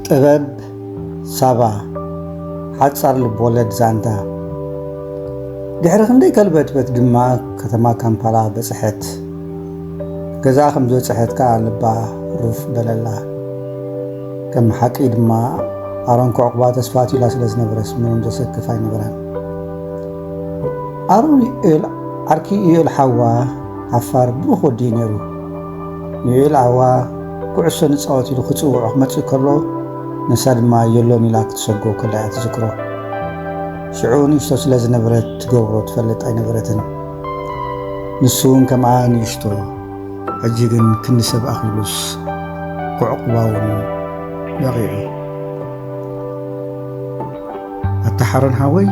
ጥበብ ሳባ ሓጻር ልብወለድ ዛንታ ድሕሪ ክንደይ ከልበትበት ድማ ከተማ ካምፓላ በጽሐት ገዛ ከም ዝበጽሐትካ ልባ ሩፍ በለላ ከም ሓቂ ድማ ኣሮን ከዕቁባ ተስፋት ኢላ ስለ ዝነበረስ ምንም ዘሰክፍ ኣይነበረን። ኣሮን ዓርኪ ኢዮል ሓዋ ዓፋር ብሩኽ ወዲኡ ነይሩ። ኢዮል ዓዋ ኩዕሶ ንፃወት ኢሉ ክፅውዖ ክመፅእ ከሎ ነሳ ድማ የሎን ኢላ ክትሰጎ ከላ እያ ትዝክሮ። ሽዑ ንእሽቶ ስለ ዝነበረት ትገብሮ ትፈልጥ ኣይነበረትን። ንሱ እውን ከምኣ ንእሽቶ ሕጂ ግን ክንዲ ሰብ ኣኺሉስ ክዕቁባ እውን በቂዑ ኣተሓሮን ሓወይ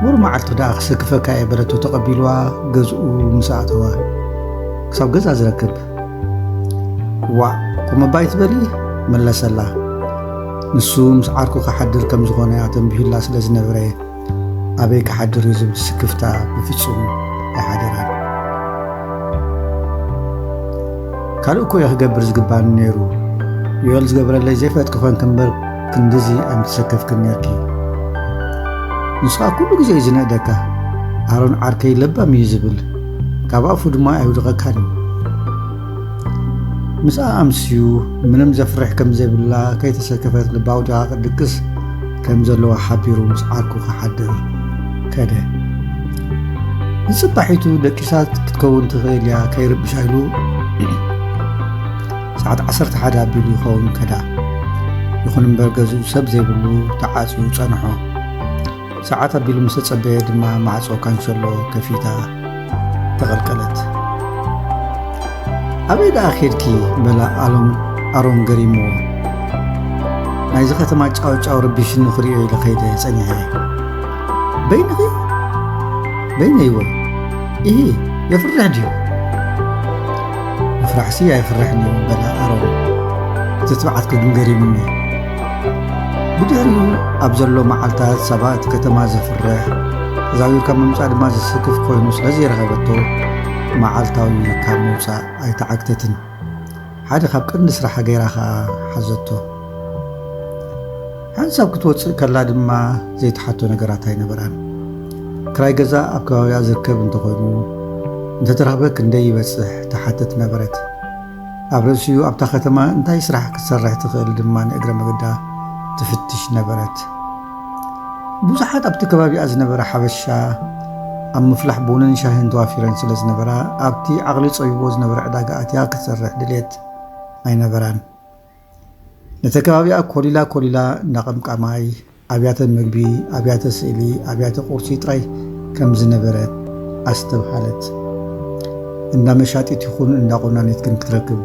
ሙር መዓልቲ ደኣ ክሰክፈካ እየ በለቶ ተቐቢልዋ ገዝኡ ምስ ኣተዋ ክሳብ ገዛ ዝረክብ ዋዕ ቁመባይ ትበሊ መለሰላ። ንሱ ምስ ዓርኩ ክሓድር ከም ዝኾነ ኣተንቢህላ ስለ ዝነበረ ኣበይ ክሓድር እዩ ዝብል ስክፍታ ብፍጹም ኣይሓደራን። ካልእ እኮ እየ ክገብር ዝግባኒ ነይሩ ኢዮል ዝገብረለይ ዘይፈትክ ኮንክ እምበር ክንዲዚ ኣይምትሰከፍክን ነርኪ። ንስኻ ኩሉ ግዜ እዩ ዝነእደካ ኣሮን ዓርከይ ለባም እዩ ዝብል ካብ ኣፉ ድማ ኣይውድቐካን እዩ። ምስኣ ኣምስዩ ምንም ዘፍርሕ ከም ዘይብላ ከይተሰከፈት ልባው ዲኻ ቅድቅስ ከም ዘለዋ ሓቢሩ ምስ ዓርኩ ክሓድር ከደ። ንፅባሒቱ ደቂሳት ክትከውን ትኽእል እያ ከይርብሻ ኢሉ ሰዓት 11 ኣቢሉ ይኸውን ከዳ። ይኹን እምበር ገዝኡ ሰብ ዘይብሉ ተዓፅዩ ጸንሖ። ሰዓት ኣቢሉ ምስ ተጸበየ ድማ ማዕጾ ካንሸሎ ከፊታ ተቐልቀለት። ኣበይ ደኣ ኼድኪ በላ ኣሮን ገሪምዎ። ናይዚ ከተማ ጫውጫው ረቢሽን ንኽሪኦ ኢለ ኸይደ ጸኒሐ። በይንኺ በይነይ ወይ ይሄ የፍርሕ ድዩ? ፍራሕሲ ኣይፍርሕኒ በላ ኣሮን ትትባዓትክ ግን ገሪምኒ። ብድሕሪኡ ኣብ ዘሎ መዓልታት ሰባት ከተማ ዘፍርሕ ዛዊርካ ምምፃእ ድማ ዝስክፍ ኮይኑ ስለ ዘይረኸበቶ መዓልታዊ ካብ ምውፃእ ኣይተዓግተትን። ሓደ ካብ ቀንዲ ስራሓ ገይራ ከዓ ሓዘቶ። ሓንሳብ ክትወፅእ ከላ ድማ ዘይተሓቶ ነገራት ኣይነበራን። ክራይ ገዛ ኣብ ከባቢያ ዝርከብ እንተኮይኑ እንተተረኽበ ክንደይ ይበፅሕ ተሓትት ነበረት። ኣብ ርእሲኡ ኣብታ ከተማ እንታይ ስራሕ ክትሰርሕ ትኽእል ድማ ንእግረ መገዳ ትፍትሽ ነበረት። ብዙሓት ኣብቲ ከባቢኣ ዝነበረ ሓበሻ ኣብ ምፍላሕ ቡንን ሻህን ተዋፊረን ስለ ዝነበራ ኣብቲ ዓቕሊ ፀቢቦ ዝነበረ ዕዳጋ ኣትያ ክትሰርሕ ድሌት ኣይነበራን። ነቲ ከባቢኣ ኮሊላ እንዳቐምቃማይ ኣብያተ ምግቢ፣ ኣብያተ ስእሊ፣ ኣብያተ ቁርሲ ጥራይ ከም ዝነበረት ኣስተብሃለት። እንዳ መሻጢት ይኹን እንዳ ቁናኔት ግን ክትረክብ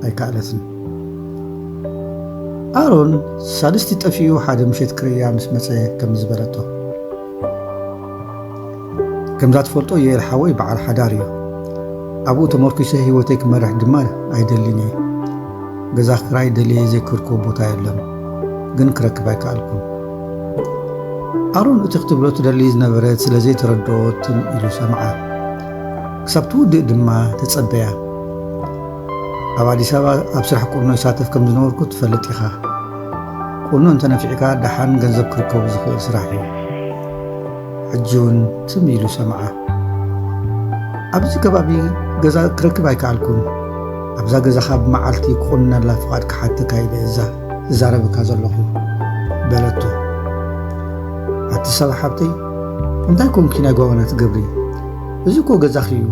ኣይከኣለትን። ኣሮን ሳልስቲ ጠፊኡ ሓደ ምሸት ክርያ ምስ መፀ ከም ዝበለቶ ከምዛ ትፈልጦ ኢዮል ሓወይ በዓል ሓዳር እዩ። ኣብኡ ተመርኪሰ ህይወተይ ክመርሕ ድማ ኣይደሊን እየ። ገዛ ክራይ ደልየ ዘይክርኮ ቦታ የለን ግን ክረክብ ኣይከኣልኩም። ኣሮን እቲ ክትብሎ ትደሊ ዝነበረት ስለዘይተረድኦትን ኢሉ ሰምዓ። ክሳብ ትውድእ ድማ ተጸበያ። ኣብ ኣዲስ ኣበባ ኣብ ስራሕ ቁኖ ይሳተፍ ከም ዝነበርኩ ትፈልጥ ኢኻ። ቁኖ እንተነፊዕካ ደሓን ገንዘብ ክርከቡ ዝኽእል ስራሕ እዩ። ሕጂ እውን ትም ኢሉ ሰምዓ። ኣብዚ ከባቢ ገዛ ክረክብ ኣይከኣልኩን። ኣብዛ ገዛኻ ብመዓልቲ ክቁነላ ፍቓድ ክሓትካ ኢለ ዝዛረብካ ዘለኹ በለቶ። ኣቲ ሰብ ሓብተይ እንታይ ኮንኪ ናይ ጓወና ትገብሪ? እዚ እኮ ገዛኺ እዩ።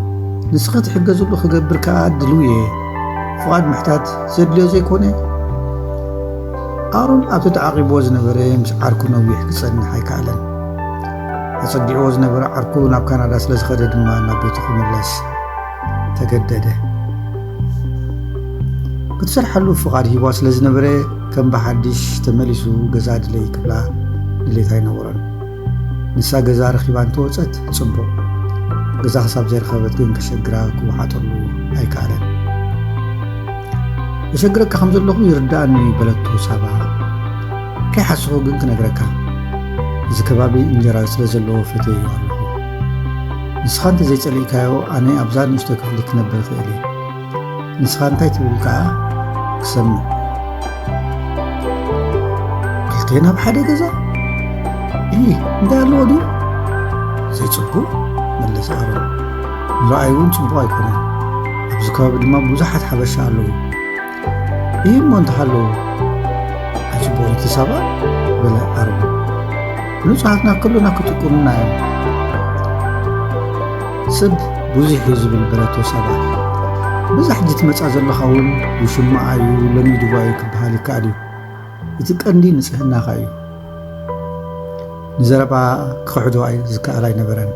ንስኸ ትሕገዝሉ ክገብር ከዓ ድልው እየ። ፍቓድ ምሕታት ዘድልዮ ዘይኮነ። ኣሮን ኣብቲ ተዓቂብዎ ዝነበረ ምስ ዓርኩ ነዊሕ ክጸንሕ ኣይከኣለን። ተጸጊዕዎ ዝነበረ ዓርኩ ናብ ካናዳ ስለ ዝኸደ ድማ ናብ ቤቱ ክምለስ ተገደደ። ክትሰርሐሉ ፍቓድ ሂባ ስለ ዝነበረ ከም ብሓድሽ ተመሊሱ ገዛ ድለይ ክብላ ድሌት ኣይነበሮን። ንሳ ገዛ ረኺባ እንተወፀት ጽቡቕ፣ ገዛ ክሳብ ዘይረኸበት ግን ከሸግራ ክወሓጠሉ ኣይከኣለን። ዘሸግረካ ከም ዘለኹ ይርዳእኒ በለቶ ሳባ። ከይሓስኹ ግን ክነግረካ እዚ ከባቢ እንጀራ ስለ ዘለዎ ፈትየ እዩ ኣለኹ። ንስኻ እንተዘይጸሊእካዮ ኣነ ኣብዛ ንእሽቶ ክፍሊ ክነብር ክእል እየ። ንስኻ እንታይ ትብል ከዓ ክሰምዕ ክልቴና ብሓደ ገዛ እንታይ ኣለዎ ድዩ ዘይፅቡቕ መለሰ ኣሮን ንረኣይ እውን ፅቡቕ ኣይኮነን ኣብዚ ከባቢ ድማ ብዙሓት ሓበሻ ኣለዉ እሞ እንተሃለዉ ኣይፅቡቕ ሰባ በለ ኣሮን ንጹሓትና ከሎና ክትቁርና እዮም ሰብ ብዙሕ እዩ ዝብል በለቶ ሰባ በዛ ሕጂ ትመፃ ዘለኻ እውን ውሽማዓ እዩ ለሚድዋ እዩ ክበሃል ይከኣል እዩ እቲ ቀንዲ ንፅህናኻ እዩ ንዘረባ ክሕዶ ዝከኣል ኣይነበረን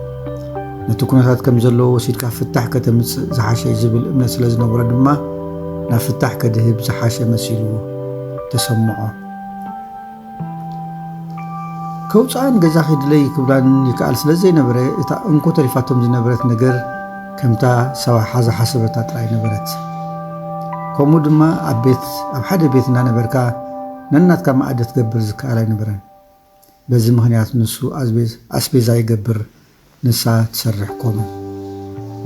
ነቲ ኩነታት ከም ዘለዎ ወሲድካ ፍታሕ ከተምፅእ ዝሓሸ ዝብል እምነት ስለ ዝነበሮ ድማ ናብ ፍታሕ ከድህብ ዝሓሸ መሲሉ ተሰምዖ ከውፃን ገዛ ኺድለይ ክብላን ይከኣል ስለ ዘይነበረ እታ እንኮ ተሪፋቶም ዝነበረት ነገር ከምታ ሰዋሓ ዝሓሰበታ ጥራይ ነበረት ከምኡ ድማ ኣብ ሓደ ቤት እናነበርካ ነናትካ ማኣደ ትገብር ዝከኣል ኣይነበረን በዚ ምኽንያት ንሱ ኣስቤዛ ይገብር ንሳ ትሰርሕ ኮኑ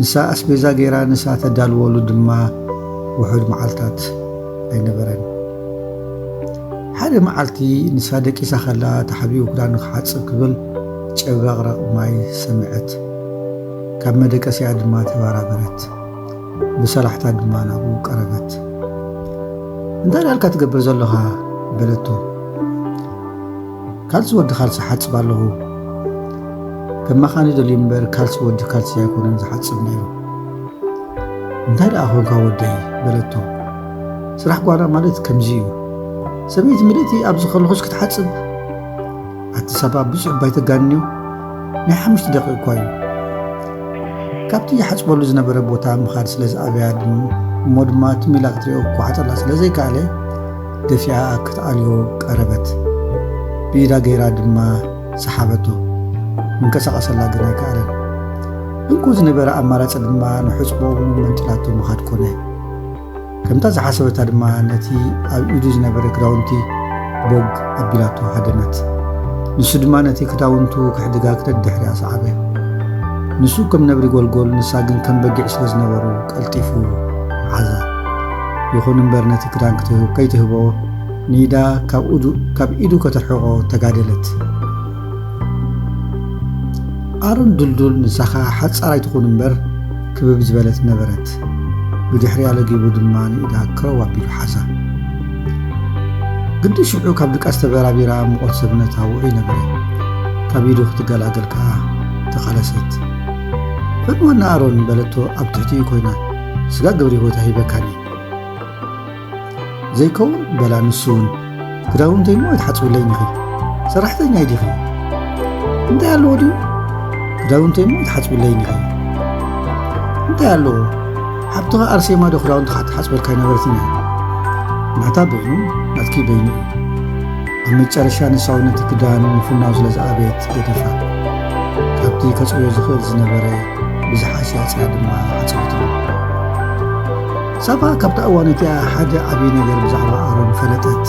ንሳ ኣስቤዛ ገይራ ንሳ ተዳልወሉ ድማ ውሑድ መዓልታት ኣይነበረን ሓደ መዓልቲ ንሳ ደቂሳ ኸላ ተሓቢኡ ክዳኑ ክሓፅብ ክብል ጨበቕረቕ ማይ ሰምዐት ካብ መደቀሲያ ድማ ተባራበረት ብሰላሕታ ድማ ናብኡ ቀረበት እንታይ ዳልካ ትገብር ዘለኻ በለቶ ካልሲ ወዲ ካልሲ ሓፅብ ኣለኹ ከማኻኒ ደልዩ እምበር ካልሲ ወዲ ካልሲ ኣይኮነን ዝሓፅብ ነይሩ እንታይ ደኣ ኾንካ ወደይ በለቶ ስራሕ ጓና ማለት ከምዚ እዩ ሰበይቲ ምልእቲ ኣብዚ ከለኹስ ክትሓፅብ ኣቲ ሰባ ብዙሕ ባይተጋንዮ ናይ 5 ደቂቕ እኳ እዩ ካብቲ ይሓፅበሉ ዝነበረ ቦታ ምኻድ ስለ ዝኣበያ እሞ ድማ ትሚላ ክትሪኦ ኳዓጠላ ስለ ዘይከኣለ ደፊኣ ክትኣልዮ ቀረበት ብኢዳ ገይራ ድማ ሰሓበቶ እንቀሳቐሰላ ግን ኣይከኣለን እንኩ ዝነበረ ኣማራፂ ድማ ንሕፅቦ መንጭላቶ ምኻድ ኮነ ከምታ ዝሓሰበታ ድማ ነቲ ኣብ ኢዱ ዝነበረ ክዳውንቲ ቦግ ኣቢላቶ ሃደመት ንሱ ድማ ነቲ ክዳውንቱ ክሕድጋ ክተድሕርያ ሰዓበ ንሱ ከም ነብሪ ጎልጎል ንሳ ግን ከም በጊዕ ስለ ዝነበሩ ቀልጢፉ ዓዛ ይኹን እምበር ነቲ ክዳን ከይትህቦ ኒዳ ካብ ኢዱ ከተርሕቆ ተጋደለት ኣሮን ዱልዱል ንሳኻ ሓፃር ኣይትኹን እምበር ክብብ ዝበለት ነበረት ብድሕሪያ ለጊቡ ድማ ንኢዳ ክረው ኣቢሉ ሓዛ ግዲ ሽዑ ካብ ድቃስ ተበራቢራ ሙቆት ሰብነታ ውዑይ ነበረ ካብ ኢዱ ክትገላገል ከዓ ተኻለሰት ፈጥሞና ኣሮን በለቶ ኣብ ትሕቲኡ ኮይና ስጋ ግብሪ ቦታ ሂበካኒ ዘይከውን በላ ንሱውን ክዳውንተይ ሞ ይትሓፅብለይኒ ኺ ሰራሕተኛ ይዲኺ እንታይ ኣለዎ ድዩ ክዳውንተይ ሞ ይትሓፅብለይኒ ኺ እንታይ ኣለዎ ሓብትኻ ኣርሴማ ዶ ክዳውንትኻ ትሓፅበልካ ነበረትኛ ናታ በይኑ ናትኪ በይኑ ኣብ መጨረሻ ንሳውነቲ ክዳን ንፍናው ስለ ዝኣበየት ገዲፋ ካብቲ ከፅዮ ዝኽእል ዝነበረ ብዝሓሸ ኣፅያ ድማ ሓፀወት ሳባ ካብታ እዋነትያ ሓደ ዓብዪ ነገር ብዛዕባ ኣሮን ፈለጠት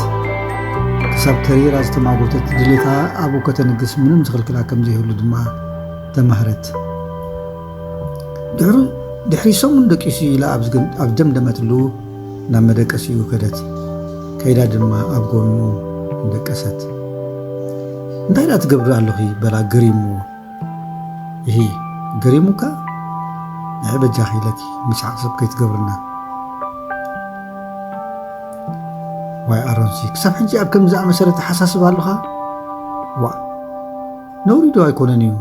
ክሳብ ተሪራ ዝተማጎተት ድሌታ ኣብኡ ከተንግስ ምንም ዝኽልክላ ከም ዘይህሉ ድማ ተማህረት ድሕሪ ሰሙን ደቂሱ ኢላ ኣብ ደምደመትሉ ናብ መደቀሲኡ ከደት ከይዳ ድማ ኣብ ጎኑ ደቀሰት እንታይ ዳ ትገብሪ ኣለኺ በላ ገሪሙ ገሪሙካ ናይ በጃኺ ኢለኪ ምስዓቕ ሰብ ከይትገብርና ዋይ ኣሮንሲ ክሳብ ሕጂ ኣብ ከምዚ መሰረት ተሓሳስብ ኣለኻ ዋ ነውሪ ዶ ኣይኮነን እዩ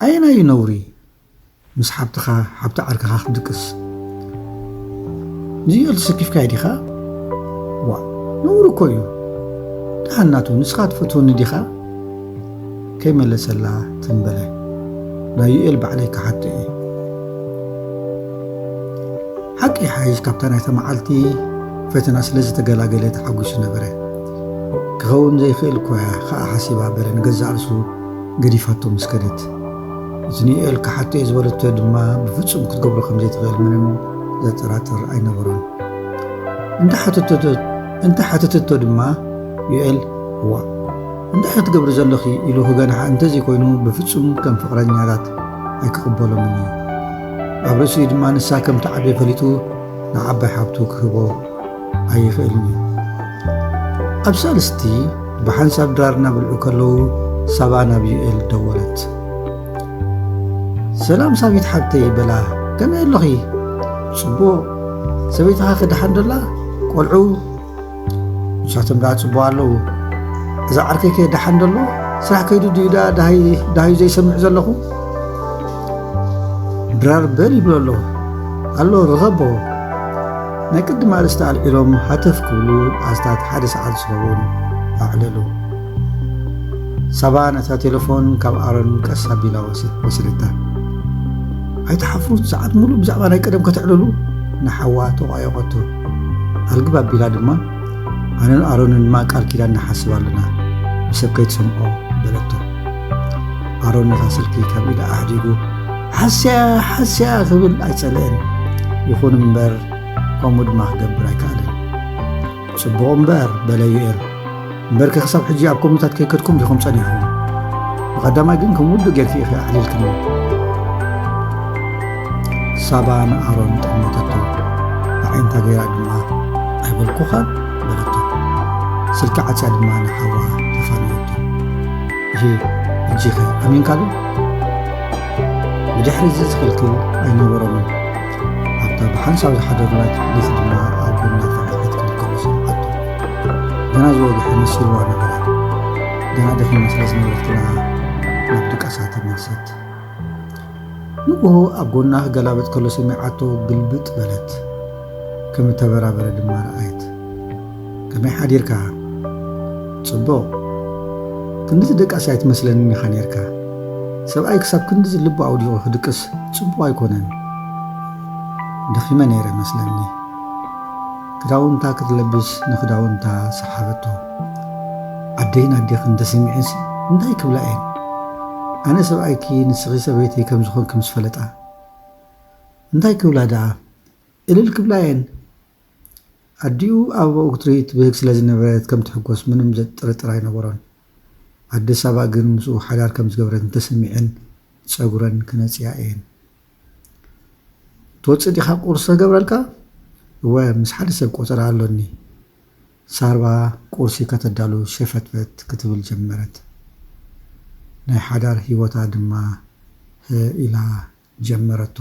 ኣየና እዩ ነውሪ ምስ ሓብትኻ ሓብቲ ዓርክኻ ክትድቅስ ንዚኦ ተሰኪፍካ ዲኻ ዋ ነውሪ እኮ እዩ ድሓናቱ ንስኻ ትፈትወኒ ዲኻ ከይመለሰላ ትንበለ ናይ ዩኤል ባዕለይ ክሓቶ እየ ሓቂ ሓይሽ ካብታ ናይታ መዓልቲ ፈተና ስለ ዝተገላገለ ተሓጒሱ ነበረ ክኸውን ዘይኽእል እኳ ከዓ ሓሲባ በለን ገዛ ርእሱ ገዲፋቶ ምስ ከደት እቲ ዩኤል ክሓቶ እየ ዝበለቶ ድማ ብፍጹም ክትገብሮ ከም ዘይትኽእል ምንም ዘጠራጥር ኣይነበሮን እንታ ሓተተቶ ድማ ዩኤል ዋ እንታይ ክትገብሪ ዘለኺ ኢሉ ክገንሓ እንተዘይኮይኑ ብፍጹም ከም ፍቕረኛታት ኣይክቕበሎምን እዩ ኣብ ርእሱ ድማ ንሳ ከምቲ ዓበይ ፈሊጡ ንዓባይ ሓብቱ ክህቦ ኣይኽእልን እዩ ኣብ ሰለስቲ ብሓንሳብ ድራር እናበልዑ ከለዉ ሳባ ናብ ዩኤል ደወለት። ሰላም ሳቢት ሓብተይ በላ ከመይ ኣለኺ? ጽቡቕ ሰበይትኻ ክድሓን ደላ ቆልዑ ንሳቶም ደኣ ጽቡቕ ኣለዉ። እዛ ዓርከይ ከ ድሓን ደሎ ስራሕ ከይዱ ድዩዳ ዳሃዩ ዘይሰምዕ ዘለኹ? ድራር በል ይብሎ ኣሎ ኣሎ ርኸቦ ናይ ቅድማ ኣርስቲ ኣልዒሎም ሃተፍ ክብሉ ኣስታት ሓደ ሰዓት ዝኸውን ኣዕለሉ። ሳባ ነታ ቴሌፎን ካብ ኣሮን ቀስ ኣቢላ ወሰደታ። ኣይተሓፍሩት ሰዓት ሙሉእ ብዛዕባ ናይ ቀደም ከተዕለሉ ንሓዋ ተቋየቖቶ። ኣልግብ ኣቢላ ድማ ኣነን ኣሮንን ድማ ቃል ኪዳን ንሓስብ ኣለና ብሰብ ከይትሰምዖ በለቶ። ኣሮን ነታ ስልኪ ካብ ኢዳ ኣሕዲጉ ሓስያ ክብል ኣይጸልአን። ይኹን እምበር ከምኡ ድማ ክገብር ኣይከኣለን። ጽቡቕ እምበር በለ ዩኤል እምበር ክሳብ ሕጂ ኣብ ኮሚታት ከይከድኩም ዲኹም ጸኒሕኩም? ብቐዳማይ ግን ከምውድእ ጌርኪ ኢኺ ኣሕሊልክኒ። ሳባ ንኣሮን ጠመተቶ። ብዓይንታ ገይራ ድማ ኣይበልኩኻን በለቶ። ስልኪ ዓፅያ ድማ ንሓዋ ተፋነየቶ። እጂኸ ኣሚንካሉ? ብድሕሪ እዚ ዝኽልክል ኣይነበሮምን። ኣብታ ብሓንሳብ ዝሓደሩላት ነቲ ድማ ኣብ ጎና ፍርሕት ክልከሉ ሰምዓቶ። ገና ዝወግሐ መሲልዋ ነበረ። ገና ደኺማ ስለ ዝነበረትና ናብ ድቃሳ ተመልሰት። ንግሆ ኣብ ጎና ክገላበጥ ከሎ ሰሚዓቶ ግልብጥ በለት። ከም ተበራበረ ድማ ረኣየት። ከመይ ሓዲርካ? ጽቡቕ ክንዲ ደቃሳ ኣይትመስለኒ ኢኻ ነርካ። ሰብኣይ ክሳብ ክንዲ ዝልቡ ኣውዲቑ ክድቅስ ጽቡቕ ኣይኮነን። ደኺመ ነይረ መስለኒ። ክዳውንታ ክትለብስ ንክዳውንታ ሰሓበቶ። ዓደይን ኣዴኽ እንተሰሚዐንሲ እንታይ ክብላ እየን? ኣነ ሰብኣይኪ ንስኺ ሰበይተይ ከም ዝኾንክ ምስ ፈለጣ እንታይ ክብላ ደኣ እልል ክብላ እየን። ኣዲኡ ኣብ ኦክትሪት ብህግ ስለ ዝነበረት ከም ትሕጎስ ምንም ዘጥርጥር ኣይነበሮን። ኣደ ሳባ ግን ምስኡ ሓዳር ከም ዝገበረት እንተሰሚዐን ፀጉረን ክነፅያ እየን። ትወፅእ ዲኻ ቁርሲ ተገብረልካ? እወ ምስ ሓደ ሰብ ቆፀራ ኣሎኒ። ሳርባ ቁርሲ ከተዳሉ ሸፈትፈት ክትብል ጀመረት። ናይ ሓዳር ሂወታ ድማ ኢላ ጀመረቶ።